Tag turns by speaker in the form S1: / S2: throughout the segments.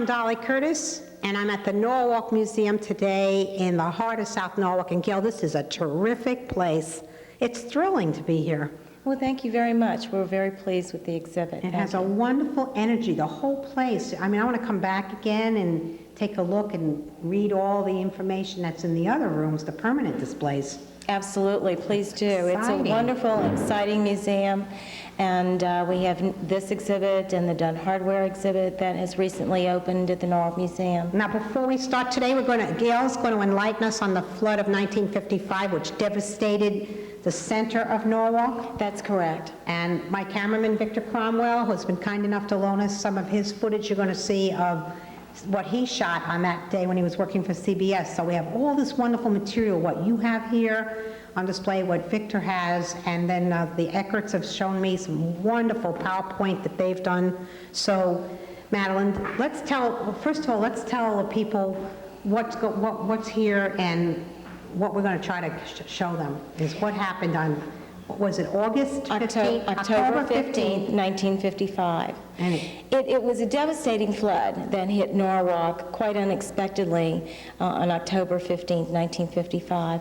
S1: I'm Dolly Curtis, and I'm at the Norwalk Museum today in the heart of South Norwalk. And Gail, this is a terrific place. It's thrilling to be here.
S2: Well, thank you very much. We're very pleased with the exhibit.
S1: It has a wonderful energy, the whole place. I mean, I want to come back again and take a look and read all the information that's in the other rooms, the permanent displays.
S2: Absolutely, please do. It's a wonderful, exciting museum, and we have this exhibit and the Dunn Hardware exhibit that has recently opened at the Norwalk Museum.
S1: Now, before we start today, Gail's going to enlighten us on the flood of 1955, which devastated the center of Norwalk.
S2: That's correct.
S1: And my cameraman, Victor Cromwell, who's been kind enough to loan us some of his footage you're going to see of what he shot on that day when he was working for CBS. So we have all this wonderful material, what you have here on display, what Victor has, and then the Eckerts have shown me some wonderful PowerPoint that they've done. So, Madeline, first of all, let's tell the people what's here and what we're going to try to show them is what happened on, what was it, August 15th?
S2: October 15th, 1955. It was a devastating flood that hit Norwalk quite unexpectedly on October 15th, 1955.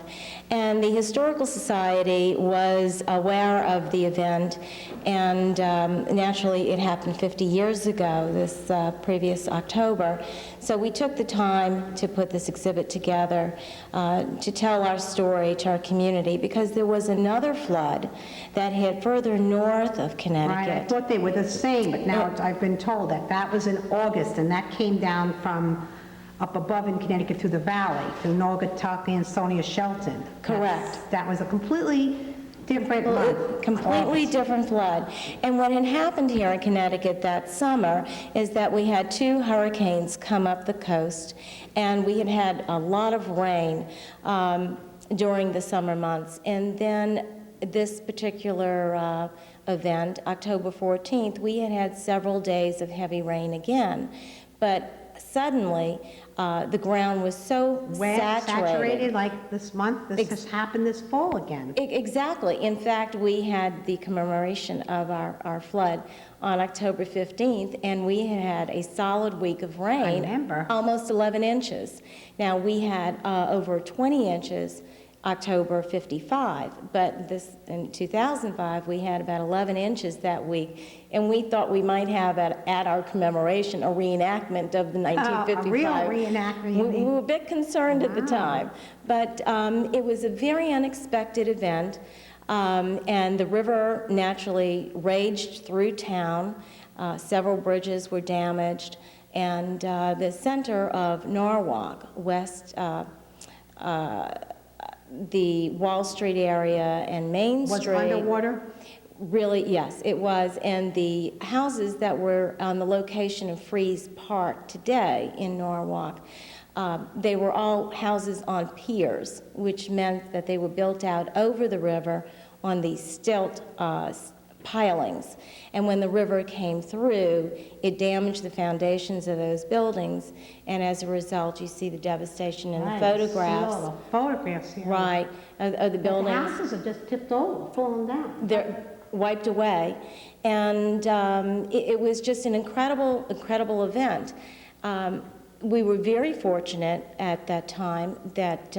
S2: And the Historical Society was aware of the event, and naturally it happened 50 years ago, this previous October. So we took the time to put this exhibit together to tell our story to our community, because there was another flood that hit further north of Connecticut.
S1: Right, I thought they were the same, but now I've been told that was in August, and that came down from up above in Connecticut through the valley, through Naugatuck and Sonia Shelton.
S2: Correct.
S1: That was a completely different month.
S2: Completely different flood. And what had happened here in Connecticut that summer is that we had 2 hurricanes come up the coast, and we had had a lot of rain during the summer months. And then this particular event, October 14th, we had several days of heavy rain again. But suddenly, the ground was so saturated
S1: like this month. This has happened this fall again.
S2: Exactly. In fact, we had the commemoration of our flood on October 15th, and we had a solid week of rain.
S1: I remember.
S2: Almost 11 inches. Now, we had over 20 inches October 55, but this in 2005 we had about 11 inches that week, and we thought we might have at our commemoration a reenactment of the 1955.
S1: A real reenactment.
S2: We were a bit concerned at the time, but it was a very unexpected event, and the river naturally raged through town. Several bridges were damaged, and the center of Norwalk, west the Wall Street area and Main Street.
S1: Was underwater?
S2: Really, yes, it was. And the houses that were on the location of Freeze Park today in Norwalk, they were all houses on piers, which meant that they were built out over the river on these stilt pilings. And when the river came through, it damaged the foundations of those buildings, and as a result, you see the devastation in the photographs.
S1: See all the photographs here.
S2: Right, of the buildings.
S1: The houses are just tipped over, fallen down.
S2: They're wiped away, and it was just an incredible event. We were very fortunate at that time that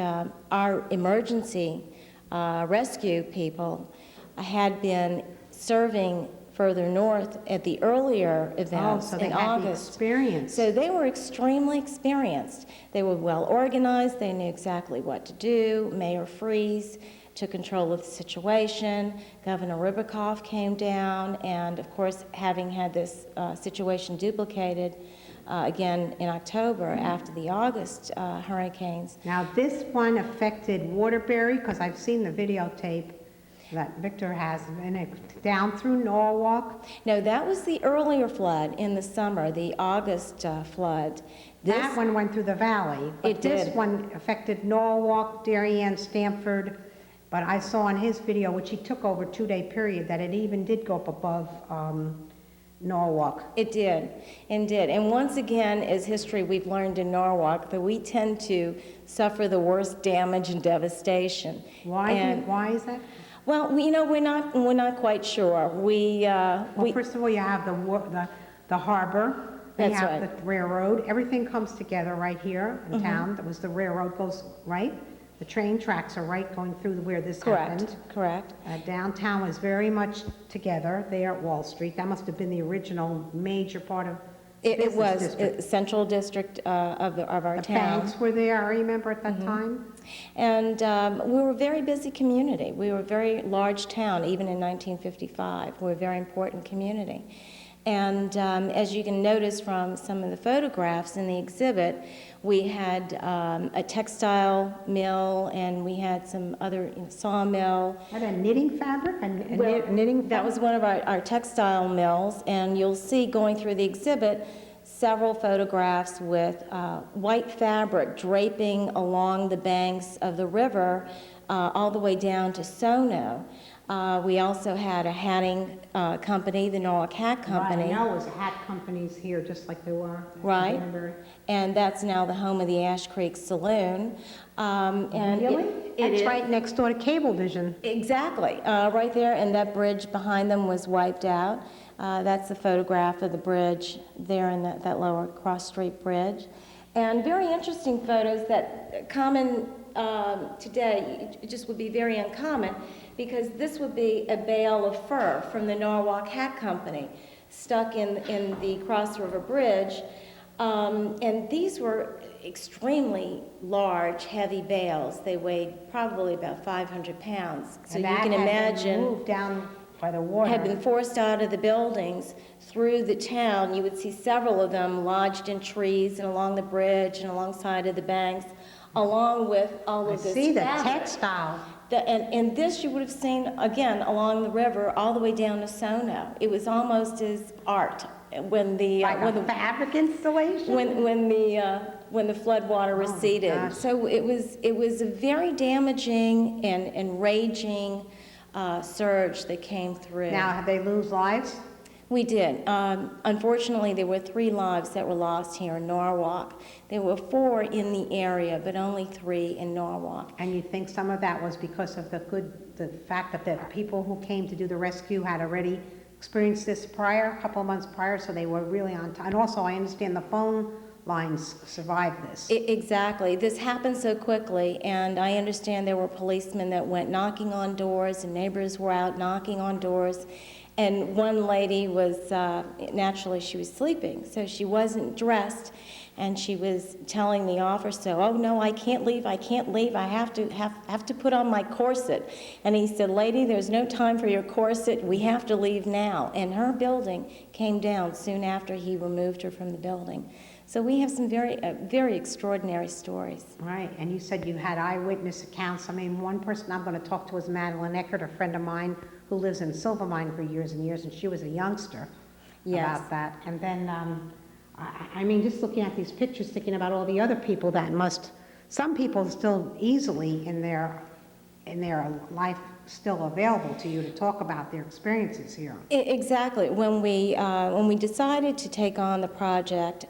S2: our emergency rescue people had been serving further north at the earlier events in August.
S1: Experience.
S2: So they were extremely experienced. They were well organized. They knew exactly what to do. Mayor Freeze took control of the situation. Governor Ribicoff came down, and of course, having had this situation duplicated again in October after the August hurricanes.
S1: Now this one affected Waterbury, because I've seen the videotape that Victor has, and it down through Norwalk.
S2: No, that was the earlier flood in the summer, the August flood.
S1: That one went through the valley. But this one affected Norwalk, Darien, Stamford. But I saw in his video, which he took over a 2-day period, that it even did go up above Norwalk.
S2: It did, indeed. And once again, as history, we've learned in Norwalk that we tend to suffer the worst damage and devastation.
S1: Why is that?
S2: Well, you know, we're not quite sure.
S1: Well, first of all, you have the harbor We
S2: That's
S1: have
S2: right.
S1: the railroad, everything comes together right here in town. That was the railroad goes, right? The train tracks are right going through where this happened.
S2: Correct.
S1: Downtown was very much together there at Wall Street. That must have been the original major part of
S2: It
S1: business
S2: was
S1: district.
S2: a central district of our
S1: The
S2: town.
S1: banks were there, I remember at that time.
S2: And we were a very busy community. We were a very large town, even in 1955. We were a very important community. And as you can notice from some of the photographs in the exhibit, we had a textile mill, and we had some other sawmill.
S1: Had a knitting fabric,
S2: Well,
S1: knitting
S2: that was one of our textile mills, and you'll see going through the exhibit several photographs with white fabric draping along the banks of the river all the way down to Sono. We also had a hatting company, the Norwalk Hat Company.
S1: Right, I know it was hat companies here, just like there were.
S2: Right.
S1: Remember.
S2: And that's now the home of the Ash Creek Saloon. And
S1: Really?
S2: it
S1: It's
S2: is.
S1: right next door to Cablevision.
S2: Exactly, right there, and that bridge behind them was wiped out. That's a photograph of the bridge there in that lower cross street bridge. And very interesting photos that common today, it just would be very uncommon, because this would be a bale of fur from the Norwalk Hat Company stuck in the Cross River Bridge. And these were extremely large, heavy bales. They weighed probably about 500 pounds. So
S1: And
S2: you
S1: that
S2: can
S1: had been
S2: imagine,
S1: moved down by the water.
S2: had been forced out of the buildings through the town. You would see several of them lodged in trees and along the bridge and alongside of the banks, along with all
S1: I
S2: of this
S1: see the
S2: fabric.
S1: textile.
S2: And this you would have seen, again, along the river, all the way down to Sono. It was almost as art when the
S1: Like a fabric installation?
S2: when the flood water receded.
S1: gosh.
S2: So it was a very damaging and raging surge that came through.
S1: Now, have they lose lives?
S2: We did. Unfortunately, there were 3 lives that were lost here in Norwalk. There were 4 in the area, but only 3 in Norwalk.
S1: And you think some of that was because of the fact that the people who came to do the rescue had already experienced this a couple of months prior, so they were really on time. And also, I understand the phone lines survived this.
S2: Exactly. This happened so quickly, and I understand there were policemen that went knocking on doors, and neighbors were out knocking on doors. And one lady was, naturally she was sleeping, so she wasn't dressed, and she was telling the officer, "Oh no, I can't leave, I have to put on my corset." And he said, "Lady, there's no time for your corset, we have to leave now." And her building came down soon after he removed her from the building. So we have some very extraordinary stories.
S1: Right, and you said you had eyewitness accounts. I mean, one person I'm going to talk to is Madeline Eckert, a friend of mine who lives in Silvermine for years and years, and she was a youngster about that. And then, I mean, just looking at these pictures, thinking about all the other people that some people still easily in their life still available to you to talk about their experiences here.
S2: Exactly. When we decided to take on the project,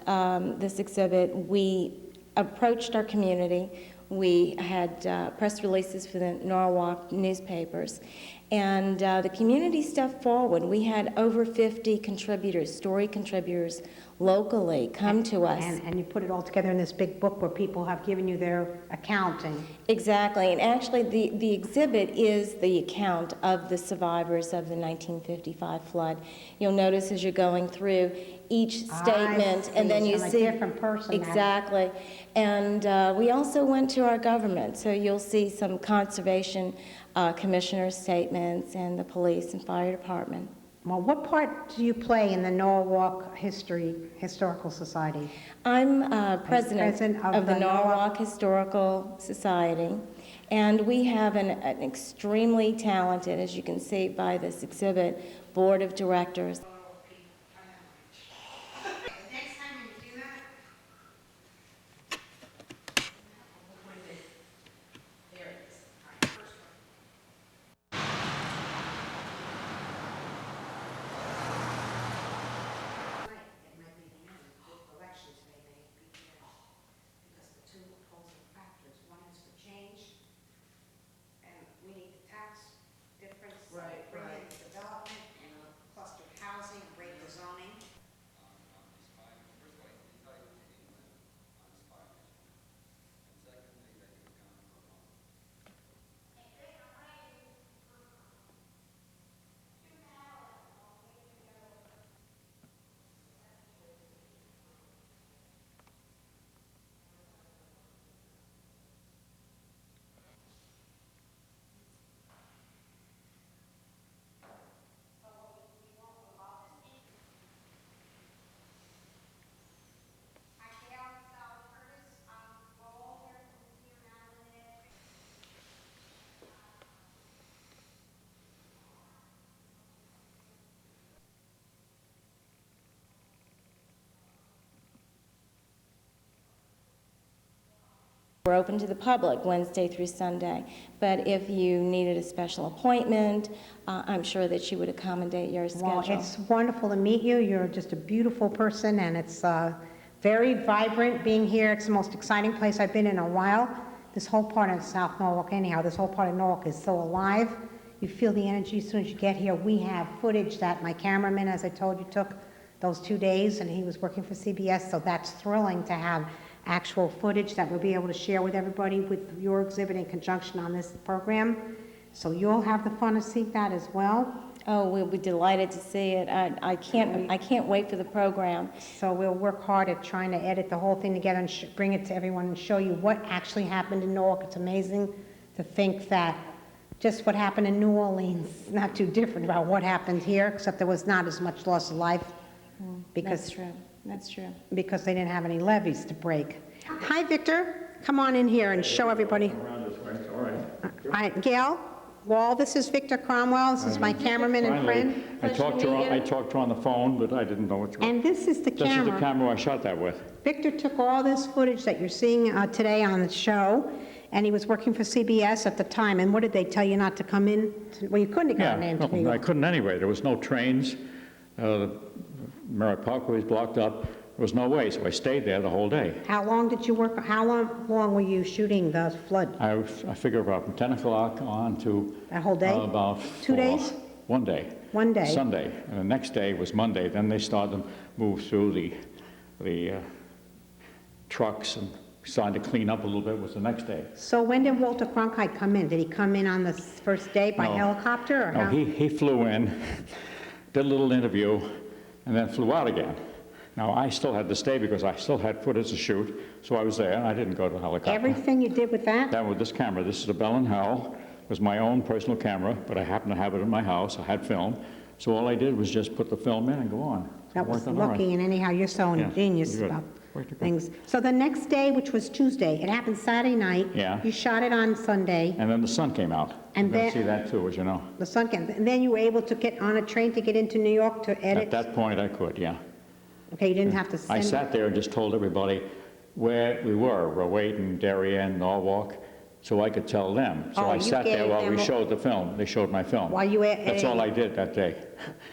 S2: this exhibit, we approached our community. We had press releases for the Norwalk newspapers, and the community stepped forward. We had over 50 contributors, story contributors, locally come to us.
S1: And you put it all together in this big book where people have given you their accounting.
S2: Exactly, and actually the exhibit is the account of the survivors of the 1955 flood. You'll notice as you're going through each statement, and then you
S1: I'm
S2: see
S1: a different person.
S2: exactly. And we also went to our government, so you'll see some conservation commissioner statements and the police and fire department.
S1: Well, what part do you play in the Norwalk Historical Society?
S2: I'm president
S1: president
S2: of the Norwalk Historical Society, and we have an extremely talented, as you can see by this exhibit, board of directors.
S1: Development and clustered housing.
S2: We're open to the public Wednesday through Sunday, but if you needed a special appointment, I'm sure that she would accommodate your schedule.
S1: Well, it's wonderful to meet you. You're just a beautiful person, and it's very vibrant being here. It's the most exciting place I've been in a while. This whole part of South Norwalk, anyhow, this whole part of Norwalk is so alive. You feel the energy as soon as you get here. We have footage that my cameraman, as I told you, took those 2 days, and he was working for CBS, so that's thrilling to have actual footage that we'll be able to share with everybody with your exhibit in conjunction on this program. So you'll have the fun to see that as well.
S2: Oh, we'll be delighted to see it. I can't wait for the program.
S1: So we'll work hard at trying to edit the whole thing together and bring it to everyone and show you what actually happened in Norwalk. It's amazing to think that just what happened in New Orleans is not too different about what happened here, except there was not as much loss of life. Because
S2: That's true. That's true.
S1: because they didn't have any levees to break. Hi, Victor. Come on in here and show everybody.
S3: Around this way, all right.
S1: All right, Gail Wall, this is Victor Cromwell. This is my cameraman and friend.
S3: I talked to her on the phone, but I didn't know which one.
S1: And this is the
S3: This is the
S1: camera.
S3: camera I shot that with.
S1: Victor took all this footage that you're seeing today on the show, and he was working for CBS at the time. And what did they tell you not to come in? Well, you couldn't have gotten in to New
S3: I
S1: York.
S3: couldn't anyway. There was no trains. Merritt Parkway was blocked up. There was no way, so I stayed there the whole day.
S1: How long did you work? How long were you shooting the flood?
S3: I figure about from 10 o'clock on to
S1: That whole day?
S3: about
S1: 2
S3: 4.
S1: days?
S3: 1 day.
S1: 1 day.
S3: Sunday. And the next day was Monday. Then they started to move through the trucks and started to clean up a little bit. Was the next day.
S1: So when did Walter Cronkite come in? Did he come in on the first day by
S3: No.
S1: helicopter? Or
S3: No,
S1: how?
S3: he flew in, did a little interview, and then flew out again. Now, I still had to stay because I still had footage to shoot, so I was there, and I didn't go to the helicopter.
S1: Everything you did with that?
S3: That with this camera. This is a Bell & Howell. It was my own personal camera, but I happened to have it in my house. I had film. So all I did was just put the film in and go on.
S1: That was
S3: Worked out all right.
S1: lucky, and anyhow, you're so
S3: Yeah,
S1: ingenious
S3: good.
S1: about
S3: Worked out good.
S1: things. So the next day, which was Tuesday, it happened Saturday night.
S3: Yeah.
S1: You shot it on Sunday.
S3: And then the sun came out.
S1: And
S3: You're gonna
S1: then-
S3: see that too, as you know.
S1: The sun came, and then you were able to get on a train to get into New York to edit?
S3: At that point, I could, yeah.
S1: Okay, you didn't have to
S3: I
S1: send...
S3: sat there and just told everybody where we were, Rowayton, Darien, Norwalk, so I could tell them. So
S1: Oh,
S3: I
S1: you
S3: sat there
S1: gave
S3: while
S1: them
S3: we
S1: a-
S3: showed the film. They showed my film.
S1: While you were
S3: That's all
S1: editing.
S3: I did that day.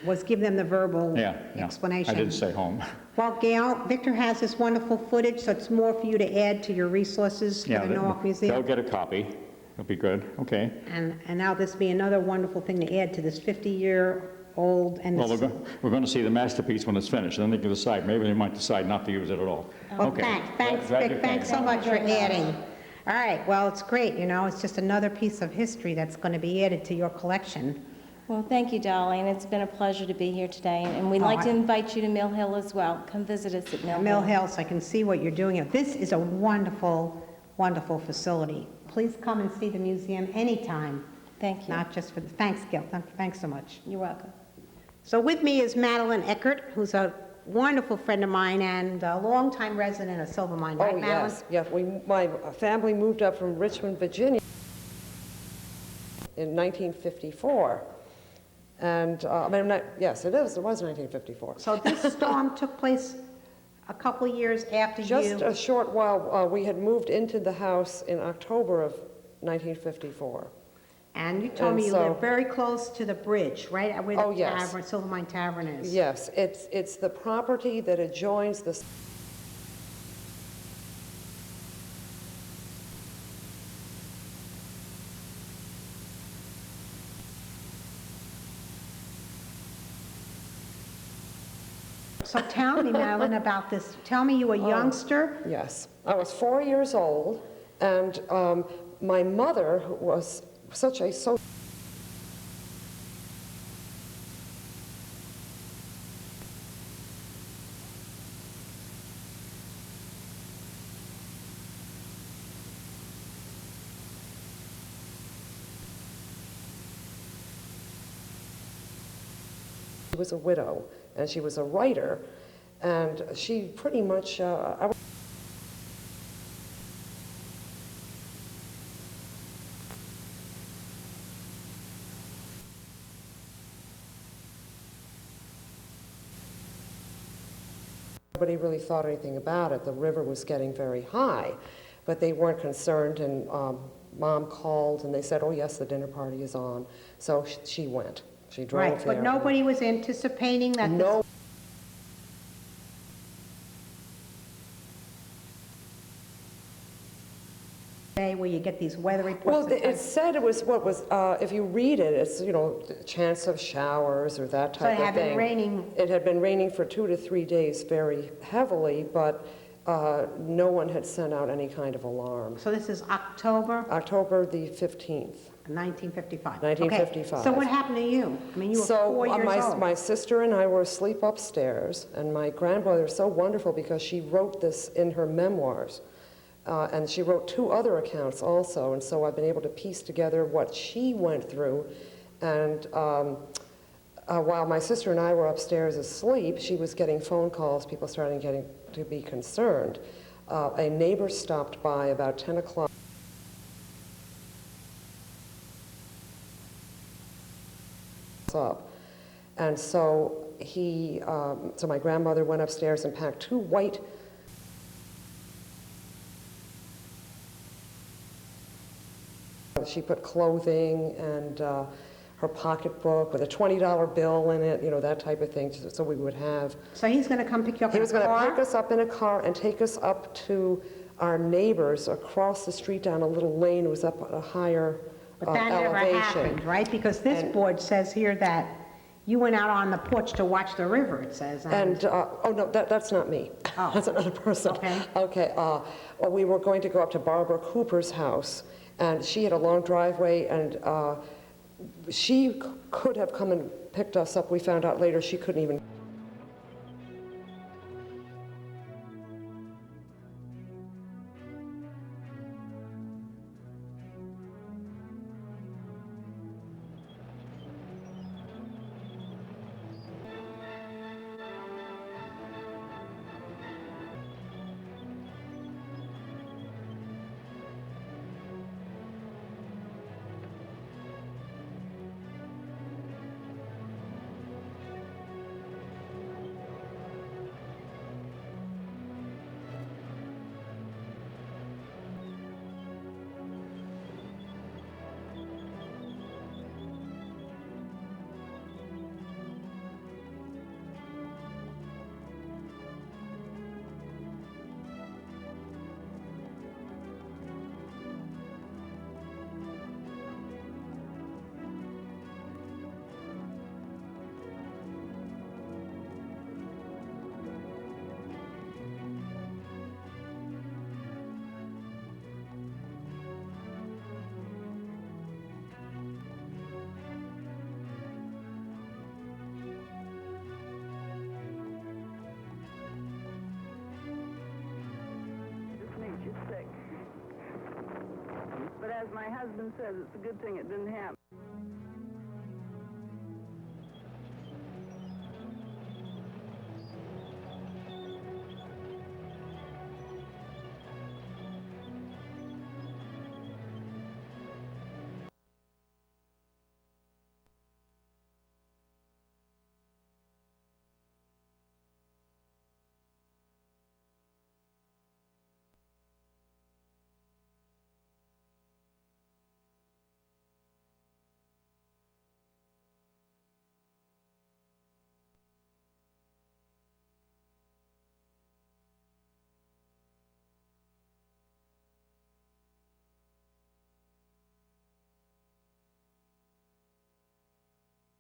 S1: Was give them the verbal
S3: Yeah.
S1: explanation.
S3: I didn't stay home.
S1: Well, Gail, Victor has this wonderful footage, so it's more for you to add to your resources for
S3: Yeah,
S1: the Norwalk
S3: they'll
S1: Museum.
S3: get a copy. It'll be good, okay.
S1: And now this be another wonderful thing to add to this 50-year-old and
S3: Well,
S1: this...
S3: we're going to see the masterpiece when it's finished, then they can decide. Maybe they might decide not to use it at all.
S1: Well,
S3: Okay.
S1: thanks,
S3: Glad
S1: Vic,
S3: you
S1: thanks
S3: came.
S1: so much for adding. All right, well, it's great, you know, it's just another piece of history that's going to be added to your collection.
S2: Well, thank you, Dolly, and it's been a pleasure to be here today. And we'd like to invite you to Mill Hill as well. Come visit us at Mill Hill.
S1: Mill Hill, so I can see what you're doing here. This is a wonderful, wonderful facility. Please come and see the museum anytime,
S2: Thank you.
S1: not just for the... Thanks, Gil, thanks so much.
S2: You're welcome.
S1: So with me is Madeline Eckert, who's a wonderful friend of mine and a longtime resident of Silver Mine, right,
S4: Oh,
S1: Madeline?
S4: yes, my family moved up from Richmond, Virginia in 1954. And, yes, it was 1954.
S1: So this storm took place a couple years after you...
S4: Just a short while, we had moved into the house in October of 1954.
S1: And you told
S4: And
S1: me you
S4: so-
S1: live very close to the bridge, right? Where
S4: Oh,
S1: the
S4: yes.
S1: tavern, Silver Mine Tavern is.
S4: Yes, it's the property that adjoins the...
S1: So tell me, Madeline, about this. Tell me you were a youngster.
S4: Yes, I was 4 years old, and my mother who was such a social... She was a widow, and she was a writer, and she pretty much... Nobody really thought anything about it. The river was getting very high. but they weren't concerned, and Mom called, and they said, oh, yes, the dinner party is on. So she went. She drove
S1: Right,
S4: there.
S1: but nobody was anticipating that this
S4: No.
S1: day where you get these weather reports.
S4: Well,
S1: that
S4: it said it was what was, if you read it, it's, you know, chance of showers or that
S1: So
S4: type
S1: it
S4: of
S1: had been
S4: thing.
S1: raining.
S4: It had been raining for 2 to 3 days very heavily, but no one had sent out any kind of alarm.
S1: So this is October
S4: October the 15th.
S1: 1955.
S4: 1955.
S1: Okay, so what happened to you? I mean, you were 4 years old.
S4: My sister and I were asleep upstairs, and my grandmother was so wonderful because she wrote this in her memoirs. And she wrote 2 other accounts also, and so I've been able to piece together what she went through. And while my sister and I were upstairs asleep, she was getting phone calls, people starting getting to be concerned. A neighbor stopped by about 10 o'clock. Up. And so so my grandmother went upstairs and packed 2 white She put clothing and her pocketbook with a $20 bill in it, you know, that type of thing, so we would have.
S1: So he's going to come pick you up
S4: He
S1: in a
S4: was going to
S1: car?
S4: pick us up in a car and take us up to our neighbors across the street down a little lane. It was up at a higher
S1: But that never
S4: elevation.
S1: happened, right? Because this board says here that you went out on the porch to watch the river, it says.
S4: And, oh, no, that's not me.
S1: Oh.
S4: That's another person.
S1: Okay.
S4: Okay, well, we were going to go up to Barbara Cooper's house, and she had a long driveway, and she could have come and picked us up. We found out later she couldn't even.
S5: Makes you sick. But as my husband says, it's a good thing it didn't happen.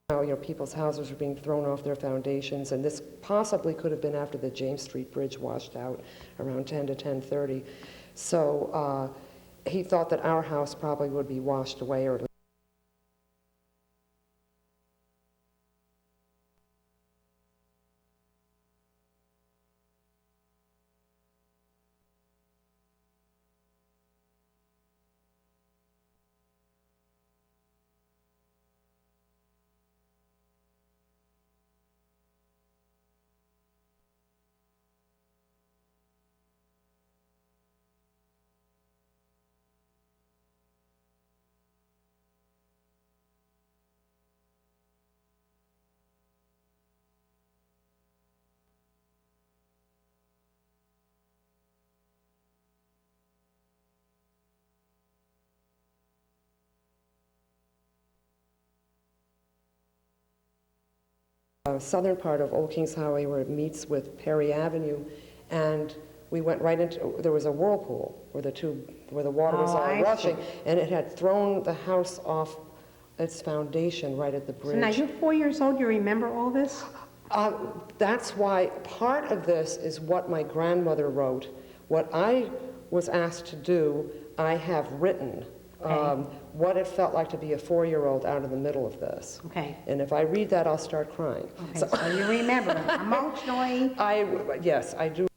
S4: How, you know, people's houses were being thrown off their foundations, and this possibly could have been after the James Street Bridge washed out around 10 to 10:30. So he thought that our house probably would be washed away, or southern part of Old Kings Highway where it meets with Perry Avenue, and we went right into, there was a whirlpool where the water was
S1: Oh,
S4: all
S1: I
S4: rushing,
S1: see.
S4: and it had thrown the house off its foundation right at the bridge.
S1: So now you're 4 years old, you remember all this?
S4: That's why part of this is what my grandmother wrote. What I was asked to do, I have written.
S1: Okay.
S4: What it felt like to be a 4-year-old out in the middle of this.
S1: Okay.
S4: And if I read that, I'll start crying.
S1: Okay, so you remember emotionally.
S4: Yes, I do.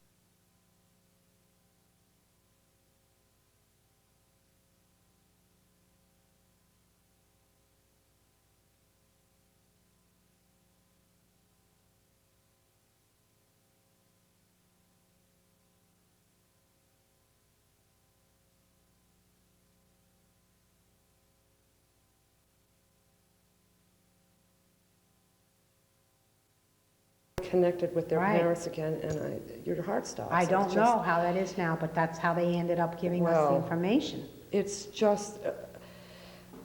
S4: Connected with their
S1: Right.
S4: parents again, and your heart stops.
S1: I
S4: It's
S1: don't
S4: just-
S1: know how that is now, but that's how they ended up giving us the
S4: Well,
S1: information.
S4: It's just,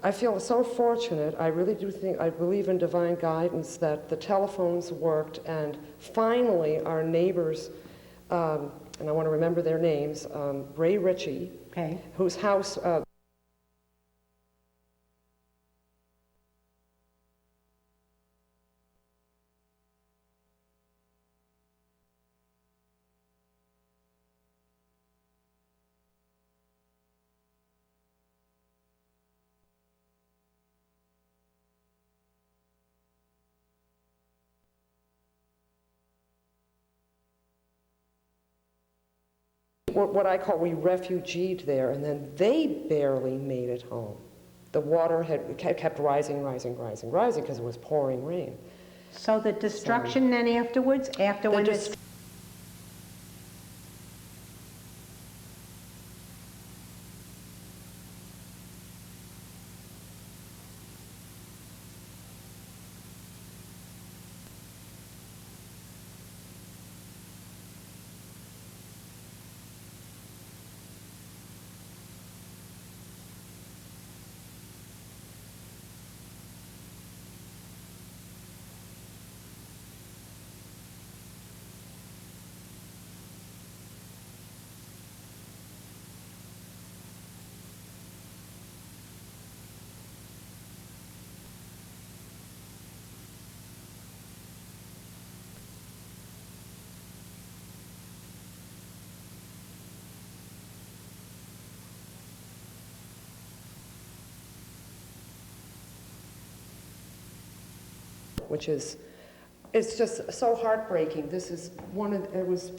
S4: I feel so fortunate. I really do think, I believe in divine guidance, that the telephones worked, and finally our neighbors, and I want to remember their names, Ray Ritchie,
S1: Okay.
S4: whose house, what I call, we refugeed there, and then they barely made it home. The water had kept rising because it was pouring rain.
S1: So the destruction then afterwards, after when this,
S4: Which is, it's just so heartbreaking. This is one of, it was,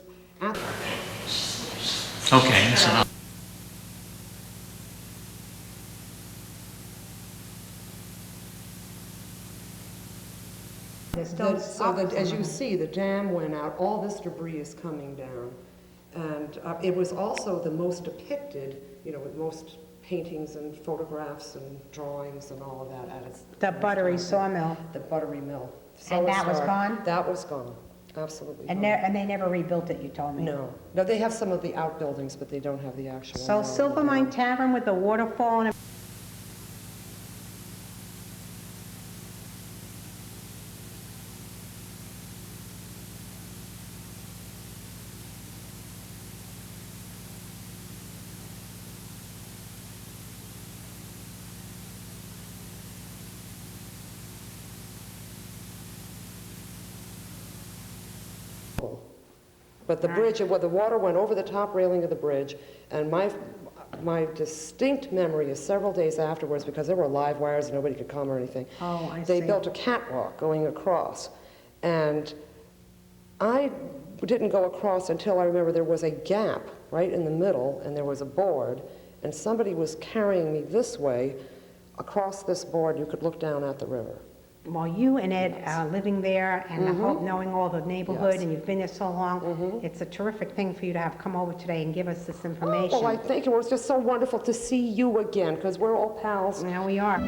S6: Okay, so
S1: there's still
S4: so that, as you
S1: some-
S4: see, the dam went out, all this debris is coming down. And it was also the most depicted, with most paintings and photographs and drawings and all of that at its.
S1: The buttery sawmill.
S4: The buttery mill.
S1: And that was
S4: historic.
S1: gone?
S4: That was gone, absolutely
S1: And
S4: gone.
S1: and they never rebuilt it, you told me.
S4: No, they have some of the outbuildings, but they don't have the actual.
S1: So
S4: mill.
S1: Silvermine Tavern with the waterfall and
S4: But the bridge, the water went over the top railing of the bridge, and my distinct memory is several days afterwards, because there were live wires and nobody could come or anything.
S1: Oh, I
S4: They
S1: see.
S4: built a catwalk going across, and I didn't go across until I remember there was a gap right in the middle, and there was a board, and somebody was carrying me this way. Across this board, you could look down at the river.
S1: Well, you and Ed are living there and I hope knowing all the neighborhood
S4: Yes.
S1: and you've been there so long, it's a terrific thing for you to have come over today and give us this information.
S4: Well, I think it was just so wonderful to see you again, because we're all pals.
S1: Now we are.